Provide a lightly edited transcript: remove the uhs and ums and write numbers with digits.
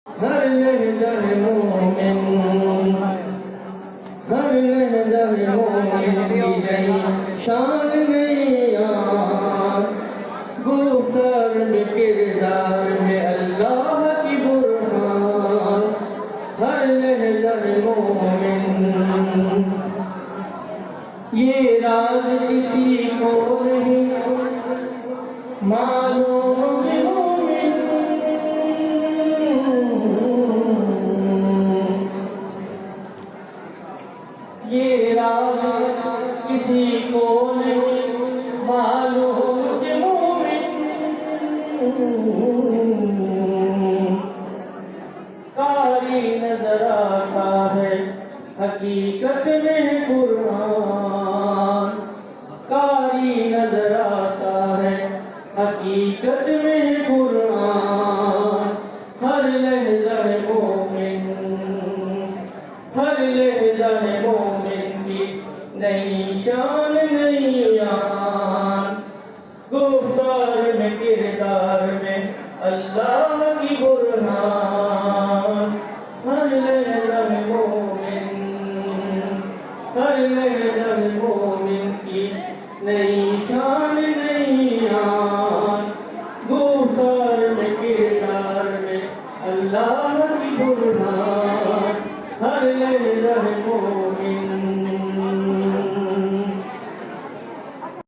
ہر لحظہ مومن، ہر لحظہ مومن کی نئی شان میں یار، گفتار میں کردار میں اللہ کی برہان، ہر لحظہ مومن۔ یہ راز کسی کو نہیں معلوم مومن، یہ راز کسی کو نہیں معلوم مومن، قاری نظر آتا ہے حقیقت میں قرآن، قاری نظر آتا ہے حقیقت میں قرآن، ہر لحظہ مومن، ہر لحظہ مومن کی نئی شان نئی آن، گفتار میں کردار میں اللہ کی برہان، ہر لحظہ مومن، ہر لحظہ مومن کی نئی شان نئی آن، گفتار میں کردار میں اللہ کی برہان، ہر لحظہ مومن۔